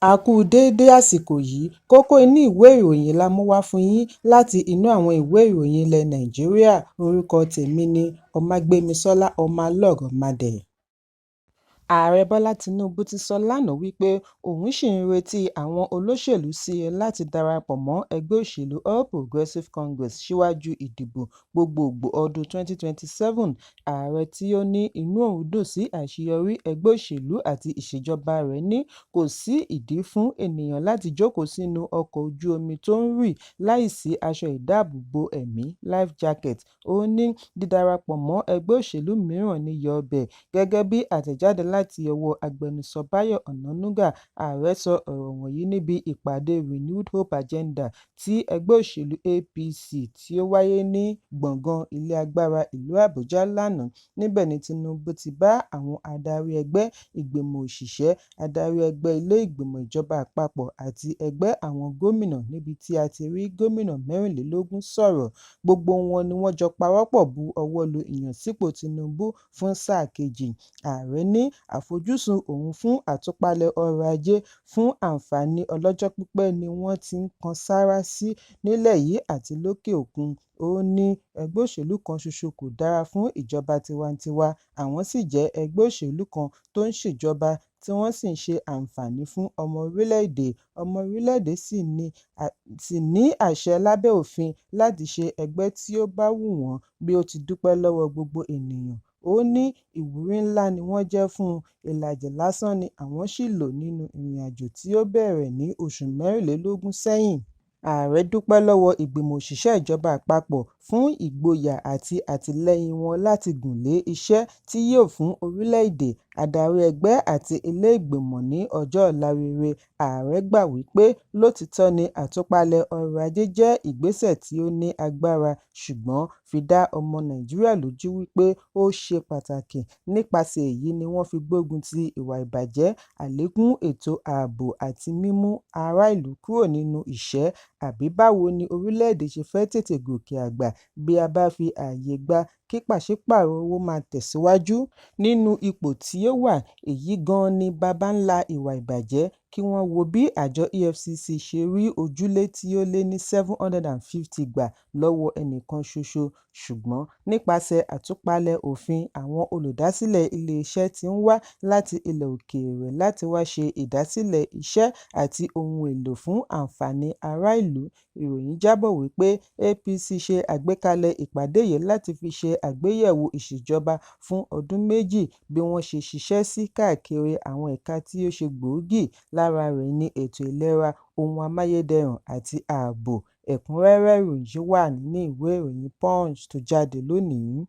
A kú déédé àsìkò yìí, kókó inú ìwé ìròyìn la mú wá fún yín láti inú àwọn ìwé ìròyìn ilẹ̀ Nàìjíríà. Orúkọ tèmi ni Ọmágbémisọ́lá Ọmọlọ́rọ̀mọdẹ̀. Ààrẹ Bọ́lá Tinubu ti sọ lánàá wípé òun ṣì ń retí àwọn olóṣèlú sí i láti darapọ̀ mọ́ ẹgbẹ́ òṣèlú All Progressives Congress síwájú ìdìbò gbogboògbò ọdún 2027. Ààrẹ tí ó ní inú òun dùn sí àṣeyọrí ẹgbẹ́ òṣèlú àti ìṣèjọba rẹ̀ ní kò sí ìdí fún ènìyàn láti jókòó sínú ọkọ̀ ojú omi tó ń rì láìsí aṣọ ìdáàbòbò ẹ̀mí life jacket. Ó ní dídarapọ̀ mọ́ ẹgbẹ́ òṣèlú mìíràn ní yọ ọbẹ̀. Gẹ́gẹ́ bí àtẹ̀jáde láti ọwọ́ agbẹnusọ Báyọ̀ Ọ̀nànúgà, ààrẹ sọ ọ̀rọ̀ wọ̀nyí níbi ìpàdé Renewed Hope Agenda ti ẹgbẹ́ òṣèlú APC tí ó wáyé ní gbọ̀ngàn ilé agbára ìlú Àbújá lánàá. Níbẹ̀ ni Tinubu ti bá àwọn adarí ẹgbẹ́, ìgbìmọ̀ òṣìṣẹ́, adarí ẹgbẹ́ ilé ìgbìmọ̀ ìjọba àpapọ̀ àti ẹgbẹ́ àwọn gómìnà níbi tí a ti rí gómìnà 24 sọ̀rọ̀. Gbogbo wọn ni wọ́n jọ pawọ́pọ̀ bu ọwọ́ lu ìyànsípò Tinubu fún sáà kejì. Ààrẹ ní àfojúsùn òun fún àtúpalẹ̀ ọrọ̀ ajé fún àǹfààní ọlọ́jọ́ pípẹ́ ni wọ́n ti ń kan sáárá sí nílẹ̀ yìí àti lókè òkun. Ó ní ẹgbẹ́ òṣèlú kan ṣoṣo kò dára fún ìjọba tiwantiwa, àwọn sì jẹ́ ẹgbẹ́ òṣèlú kan tó ń ṣèjọba tí wọ́n sì ń ṣe àǹfààní fún ọmọ orílẹ̀-èdè. Ọmọ orílẹ̀-èdè sì ní àṣẹ lábẹ́ òfin láti ṣe ẹgbẹ́ tí ó bá wù wọ́n. Bí ó ti dúpẹ́ lọ́wọ́ gbogbo ènìyàn, ó ní ìwúrí ńlá ni wọ́n jẹ́ fún un. Ìlàjì lásán ni àwọn ṣì lò nínú ìrìnàjò tí ó bẹ̀rẹ̀ ní oṣù 24 sẹ́yìn. Ààrẹ dúpẹ́ lọ́wọ́ ìgbìmọ̀ òṣìṣẹ́ ìjọba àpapọ̀ fún ìgboyà àti àtìlẹ́yìn wọn láti gùn lé iṣẹ́ tí yóò fún orílẹ̀-èdè, adarí ẹgbẹ́ àti ilé ìgbìmọ̀ ní ọjọ́ ọ̀la rere. Ààrẹ gbà wípé lótìítọ́ ni àtúpalẹ̀ ọrọ̀ ajé jẹ́ ìgbésẹ̀ tí ó ní agbára, ṣùgbọ́n fi dá ọmọ Nàìjíríà lójú wípé ó ṣe pàtàkì. Nípasẹ̀ èyí ni wọ́n fi gbógun ti ìwà ìbàjẹ́, àlékún ètò ààbò àti mímú ará ìlú kúrò nínú ìṣẹ́. Àbí báwo ni orílẹ̀-èdè ṣe fẹ́ tètè gòkè àgbà bí a bá fi ààyè gba kí pàṣípààrọ̀ owó máa tẹ̀síwájú nínú ipò tí ó wà? Èyí gan-an ni baba ńlá ìwà ìbàjẹ́. Kí wọ́n wo bí àjọ EFCC ṣe rí ojúlé tí ó lé ní 750 gbà lọ́wọ́ ẹnìkan ṣoṣo. Ṣùgbọ́n nípasẹ̀ àtúpalẹ̀ òfin, àwọn olùdásílẹ̀ ilé-iṣẹ́ tí ń wá láti ilẹ̀ òkèèrè láti wá ṣe ìdásílẹ̀ iṣẹ́ àti ohun èlò fún àǹfààní ará ìlú. Ìròyìn jábọ̀ wípé APC ṣe àgbékalẹ̀ ìpàdé yìí láti fi ṣe àgbéyẹ̀wò ìṣèjọba fún ọdún méjì, bí wọ́n ṣe ṣiṣẹ́ sí káàkiri àwọn ẹ̀ka tí ó ṣe gbòógì. Lára rẹ̀ ni ètò ìlera, ohun amáyédẹrùn àti ààbò. Ẹ̀kúnrẹ́rẹ́ ìròyìn wà nínú ìwé ìròyìn Punch tó jáde lónìí.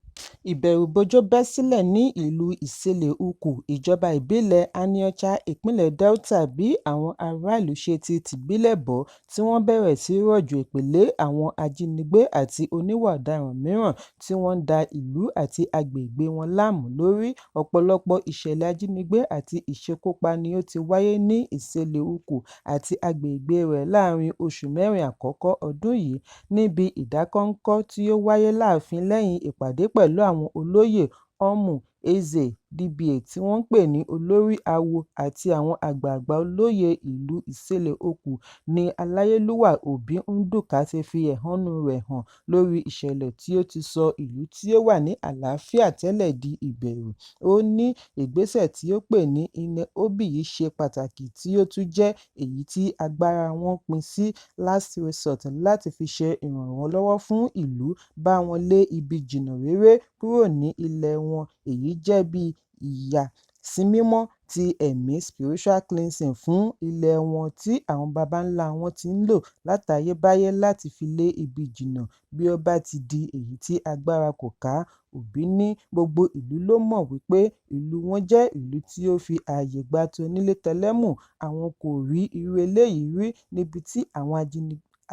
Ìbẹ̀rùbojo bẹ́ sílẹ̀ ní ìlú Ìsẹ̀lẹ̀ Ukwù, ìjọba ìbílẹ̀ Aniocha, ìpínlẹ̀ Delta bí àwọn aráàlú ṣe ti tìbílẹ̀ bọ́ tí wọ́n bẹ̀rẹ̀ sí rọ̀jò èpè lé àwọn ajínigbé àti oníwà ọ̀daràn mìíràn tí wọ́n ń da ìlú àti agbègbè wọn láàmú lórí. Ọ̀pọ̀lọpọ̀ ìṣẹ̀lẹ̀ ajínigbé àti ìṣekúpani ó ti wáyé ní Ìsẹ̀lẹ̀ Ukwù àti agbègbè rẹ̀ láàrin oṣù 4 àkọ́kọ́ ọdún yìí. Níbi ìdákọ́ńkọ́ tí ó wáyé láàfin lẹ́yìn ìpàdé pẹ̀lú àwọn olóyè Ọ̀mù Eze DBA tí wọ́n ń pè ní olórí awo àti àwọn àgbààgbà olóyè ìlú Ìsẹ̀lẹ̀ Ukwù ni Aláyélúwà Òbí Ndụka ti fi ẹ̀hónú rẹ̀ hàn lórí ìṣẹ̀lẹ̀ tí ó ti sọ ìlú tí ó wà ní àlàáfíà tẹ́lẹ̀ di ìbẹ̀rù. Ó ní ìgbésẹ̀ tí ó pè ní Nne Obi yìí ṣe pàtàkì tí ó tún jẹ́ èyí tí agbára wọn pín sí last resort láti fi ṣe ìrànlọ́wọ́ fún ìlú, bá wọn lé ibi jìnnà réré kúrò ní ilẹ̀ wọn. Èyí jẹ́ bí ìyàsímímọ́ ti ẹ̀mí spiritual cleansing fún ilẹ̀ wọn tí àwọn baba ńlá wọn ti ń lò látayébáyé láti fi lé ibi jìnnà bí ó bá ti di èyí tí agbára kò ká. Òbí ní gbogbo ìlú ló mọ̀ wípé ìlú wọn jẹ́ ìlú tí ó fi ààyè gba tonílé-tẹlẹ́mù. Àwọn kò rí irú eléyìí rí níbi tí àwọn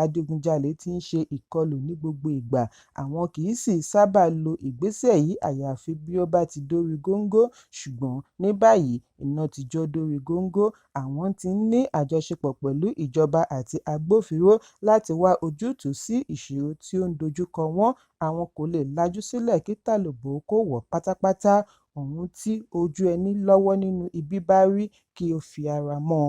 adigunjalè ti ń ṣe ìkọlù ní gbogbo ìgbà. Àwọn kì í sì sábà lo ìgbésẹ̀ yìí àyàfi bí ó bá ti dórí góńgó. Ṣùgbọ́n ní báyìí iná ti jó dórí góńgó. Àwọn ti ń ní àjọṣepọ̀ pẹ̀lú ìjọba àti agbófinró láti wá ojútùú sí ìṣòro tí ó ń dojúkọ wọ́n. Àwọn kò lè lajú sílẹ̀ kí tàlùbọ̀ kó wọ̀ pátápátá. Ohun tí ojú ẹni lọ́wọ́ nínú ibi bá rí kí ó fi ara mọ́.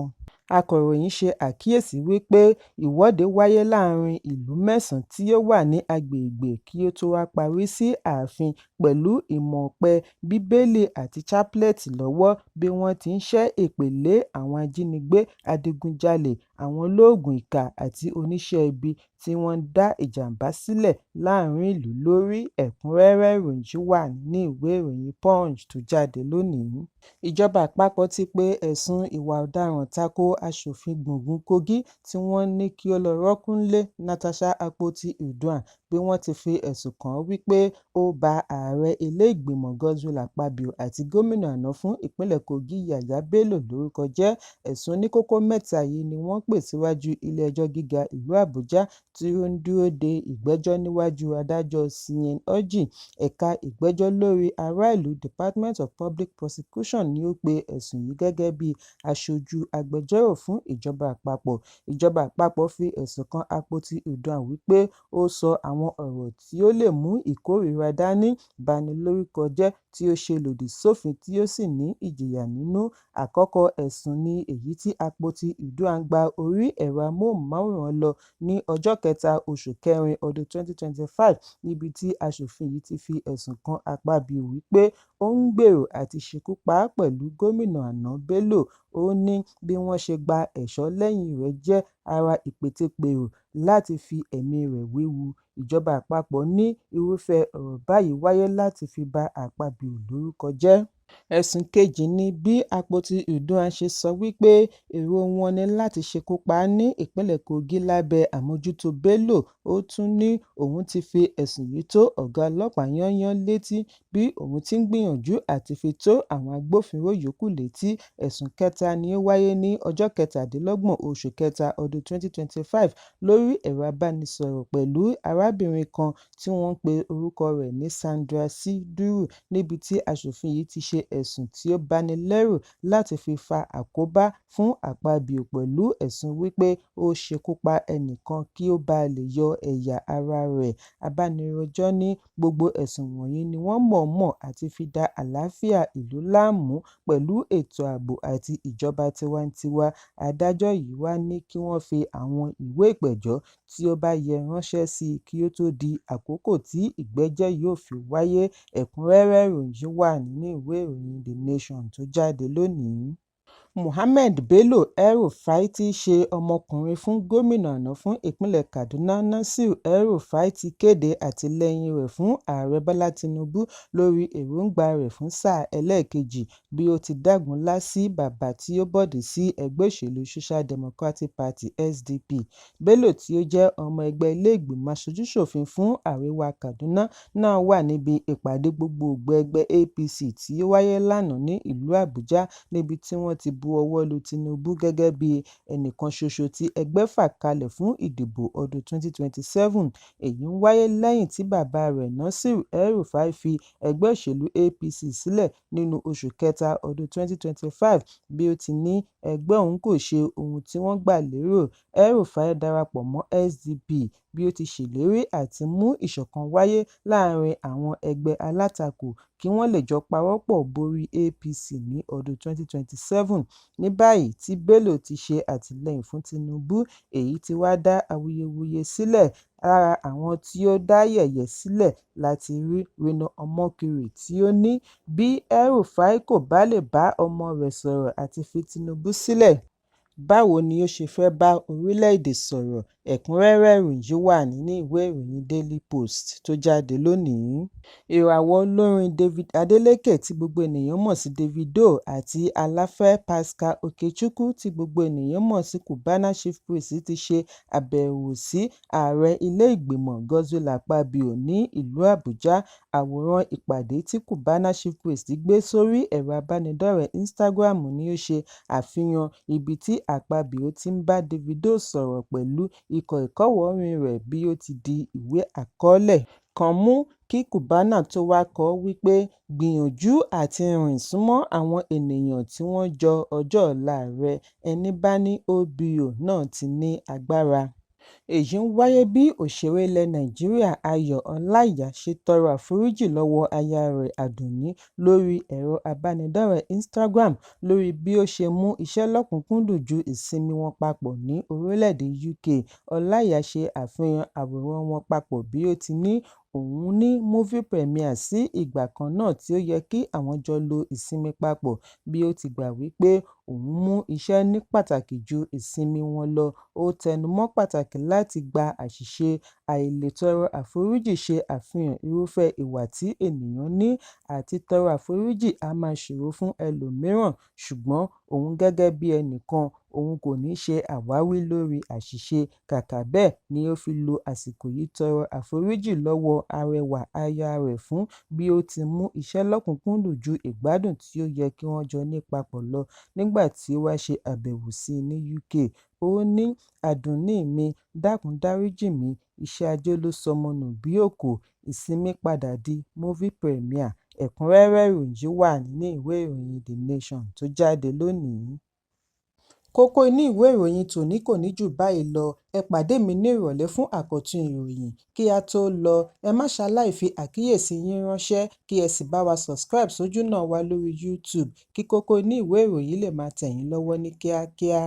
Akọ̀ròyìn ṣe àkíyèsí wípé ìwọ́de wáyé láàrin ìlú mẹ́sàn-án tí ó wà ní agbègbè kí ó tó wá parí sí ààfin pẹ̀lú ìmọ̀-ọ̀pẹ, bíbélì àti ṣápúlẹ́ẹ̀tì lọ́wọ́ bí wọ́n ti ń ṣẹ́ èpè lé àwọn ajínigbé, adigunjalè, àwọn olóògùn ìkà àti oníṣẹ́ ibi tí wọ́n ń dá ìjàmbá sílẹ̀ láàrin ìlú lórí. Ẹ̀kúnrẹ́rẹ́ ìròyìn yìí wà nínú ìwé ìròyìn Punch tó jáde lónìí. Ìjọba àpapọ̀ ti pe ẹ̀sùn ìwà ọ̀daràn tako aṣòfin gbùngbùn Kogi tí wọ́n ní kí ó lọ rọ́ọ̀kúnlé Natasha Akpoti-Uduaghan bí wọ́n ti fi ẹ̀sùn kàn án wípé ó ba ààrẹ ilé-ìgbìmọ̀ Godswill Akpabio àti gómìnà àná fún ìpínlẹ̀ Kogi Yahaya Bello lórúkọ jẹ́. Ẹ̀sùn oníkókó mẹ́ta yìí ni wọ́n pè síwájú ilé-ẹjọ́ gíga ìlú Àbújá tí ó ń dúró de ìgbẹ́jọ́ níwájú adájọ́ Chinenye Orji. Ẹ̀ka ìgbẹ́jọ́ lórí ará ìlú Department of Public Prosecution ni ó pe ẹ̀sùn yìí gẹ́gẹ́ bí aṣojú agbẹjọ́rò fún ìjọba àpapọ̀. Ìjọba àpapọ̀ fi ẹ̀sùn kan Akpoti-Uduaghan wípé ó sọ àwọn ọ̀rọ̀ tí ó lè mú ìkórìíra dání, banilórúkọjẹ́, tí ó ṣe lòdì sófin tí ó sì ní ìjìyà nínú. Àkọ́kọ́ ẹ̀sùn ni èyí tí Akpoti-Uduaghan gba orí ẹ̀rọ amóhùnmáwòrán lọ ní ọjọ́ 3 oṣù kẹrin ọdún 2025 níbi tí aṣòfin yìí ti fi ẹ̀sùn kan Akpabio wípé ó ń gbèrò àti ṣekú pa á pẹ̀lú gómìnà àná Bello. Ó ní bí wọ́n ṣe gba ẹ̀ṣọ́ lẹ́yìn rẹ̀ jẹ́ ara ìpètepèrò láti fi ẹ̀mí rẹ̀ wéwu. Ìjọba àpapọ̀ ní irúfẹ́ ọ̀rọ̀ báyìí wáyé láti fi ba Akpabio lórúkọ jẹ́. Ẹ̀sùn kejì ni bí Akpoti-Uduaghan ṣe sọ wípé èrò wọn ni láti ṣekú pa á ní ìpínlẹ̀ Kogi lábẹ́ àmójútó Bello. Ó tún ní òun ti fi ẹ̀sùn yìí tó ọ̀gá ọlọ́pàá yányán létí bí òun ti ń gbìyànjú àti fi tó àwọn agbófinró yòókù létí. Ẹ̀sùn kẹta ni ó wáyé ní ọjọ́ 27 oṣù kẹta ọdún 2025 lórí ẹ̀rọ abánisọ̀rọ̀ pẹ̀lú arábìnrin kan tí wọ́n pe orúkọ rẹ̀ ní Sandra C. Duru níbi tí aṣòfin yìí ti ṣe ẹ̀sùn tí ó bani lẹ́rù láti fi fa àkóbá fún Akpabio pẹ̀lú ẹ̀sùn wípé ó ṣekú pa ẹnìkan kí ó bá lè yọ ẹ̀yà ara rẹ̀. Abánirojọ́ ní gbogbo ẹ̀sùn wọ̀nyí ni wọ́n mọ̀ọ́mọ̀ àti fi da àlàáfíà ìlú láàmú pẹ̀lú ètò ààbò àti ìjọba tiwantiwa. Adájọ́ yìí wá ní kí wọ́n fi àwọn ìwé ìpẹ̀jọ́ tí ó bá yẹ ránṣẹ́ sí i kí ó tó di àkókò tí ìgbẹ́jọ́ yóò fi wáyé. Ẹ̀kúnrẹ́rẹ́ ìròyìn yìí wà nínú ìwé ìròyìn The Nation tó jáde lónìí. Muhammed Bello El-Rufai tí í ṣe ọmọkùnrin fún gómìnà àná fún ìpínlẹ̀ Kaduna Nasir El-Rufai ti kéde àtìlẹ́yìn rẹ̀ fún ààrẹ Bọ́lá Tinubu lórí èròǹgbà rẹ̀ fún sáà ẹlẹ́ẹ̀kejì bí ó ti dágunlá sí bàbá tí ó bọ̀dé sí ẹgbẹ́ òṣèlú Social Democratic Party SDP. Bello tí ó jẹ́ ọmọ ẹgbẹ́ ilé-ìgbìmọ̀ aṣojú-ṣòfin fún àríwá Kaduna náà wà níbi ìpàdé gbogbogbò ẹgbẹ́ APC tí ó wáyé lánàá ní ìlú Àbújá níbi tí wọ́n ti bu ọwọ́ lu Tinubu gẹ́gẹ́ bí ẹnìkan ṣoṣo tí ẹgbẹ́ fà kalẹ̀ fún ìdìbò ọdún 2027. Èyí ń wáyé lẹ́yìn tí bàbá rẹ̀ Nasir El-Rufai fi ẹgbẹ́ òṣèlú APC sílẹ̀ nínú oṣù kẹta ọdún 2025 bí ó ti ní ẹgbẹ́ òun kò ṣe ohun tí wọ́n gbà lérò. El-Rufai darapọ̀ mọ́ SDP bí ó ti ṣèlérí àti mú ìṣọ̀kan wáyé láàrin àwọn ẹgbẹ́ alátakò kí wọ́n lè jọ pawọ́pọ̀ borí APC ní ọdún 2027. Ní báyìí tí Bello ti ṣe àtìlẹ́yìn fún Tinubu, èyí ti wá dá awuyewuye sílẹ̀. Lára àwọn tí ó dá yẹ̀yẹ́ sílẹ̀ láti rí Reno Omokri tí ó ní bí El-Rufai kò bá lè bá ọmọ rẹ̀ sọ̀rọ̀ àti fi Tinubu sílẹ̀, báwo ni ó ṣe fẹ́ bá orílẹ̀-èdè sọ̀rọ̀? Ẹ̀kúnrẹ́rẹ́ ìròyìn yìí wà nínú ìwé ìròyìn Daily Post tó jáde lónìí. Ìràwọ̀ olórin David Adeleke tí gbogbo ènìyàn mọ̀ sí Davido àti aláfẹ́ Pascal Okechukwu tí gbogbo ènìyàn mọ̀ sí Cubana Chief Priest ti ṣe àbẹ̀wò sí ààrẹ ilé-ìgbìmọ̀ Godswill Akpabio ní ìlú Àbújá. Àwòrán ìpàdé tí Cubana Chief Priest gbé sórí ẹ̀rọ abánidọ́rẹ̀ẹ́ Instagram ni ó ṣe àfihàn ibi tí Akpabio ti ń bá Davido sọ̀rọ̀ pẹ̀lú ikọ̀ ìkọ́wọ̀ọ́rìn rẹ̀ bí ó ti di ìwé àkọọ́lẹ̀ kan mú kí Cubana tó wá kọ wípé gbìyànjú àti rìn súnmọ́ àwọn ènìyàn tí wọ́n jọ ọjọ́ ọ̀la rẹ̀, ẹni bá ní OBO náà ti ní agbára. èyí ń wáyé bí òṣèré ilẹ̀ nàìjíríà ayọ̀ ọláíyà ṣe tọrọ àforíjì lọ́wọ́ aya rẹ̀ àdùnní lórí ẹ̀rọ abánidọ́rẹ̀ẹ́ instagram lórí bí ó ṣe mú iṣẹ́ lọ́kùn-ún-kúndùn ju ìsinmi wọn papọ̀ ní orílẹ̀-èdè uk. ọláíyà ṣe àfihàn àwòrán wọn papọ̀ bí ó ti ní òun ní movie premiere sí ìgbà kan náà tí ó yẹ kí àwọn jọ lo ìsinmi papọ̀, bí ó ti gbà wípé òun mú iṣẹ́ ní pàtàkì ju ìsinmi wọn lọ. Ó tẹnumọ́ pàtàkì láti gba àṣìṣe, àìlètọrọ àforíjì ṣe àfihàn irúfẹ́ ìwà tí ènìyàn ní. Àti tọrọ àforíjì á máa ṣòro fún ẹlòmíràn, ṣùgbọ́n òun gẹ́gẹ́ bí ẹnìkan, òun kò ní ṣe àwáwí lórí àṣìṣe. Kàkà bẹ́ẹ̀ ni ó fi lo àsìkò yìí tọrọ àforíjì lọ́wọ́ arẹwà aya rẹ̀ fún bí ó ti mú iṣẹ́ lọ́kùn-ún-kúndùn ju ìgbádùn tí ó yẹ kí wọ́n jọ ní papọ̀ lọ nígbà tí ó wá ṣe àbẹ̀wò sí i ní UK. Ó ní, "Àdùnní mi, dákun dáríjì mí, iṣẹ́ ajé ló sọmọ nù bí òkò, ìsinmi padà di movie premiere." Ẹ̀kúnrẹ́rẹ́ ìròyìn yìí wà nínú ìwé ìròyìn The Nation tó jáde lónìí. Kókó inú ìwé ìròyìn tòní kò ní jù báyìí lọ. Ẹ pàdé mi ní ìrọ̀lẹ́ fún àkọ́tún ìròyìn. Kí a tó lọ, ẹ má ṣaláì fi àkíyèsí yín ránṣẹ́ kí ẹ sì bá wa subscribe sójú náà wa lórí YouTube kí kókó inú ìwé ìròyìn lè máa tẹ̀ yín lọ́wọ́ ní kíákíá.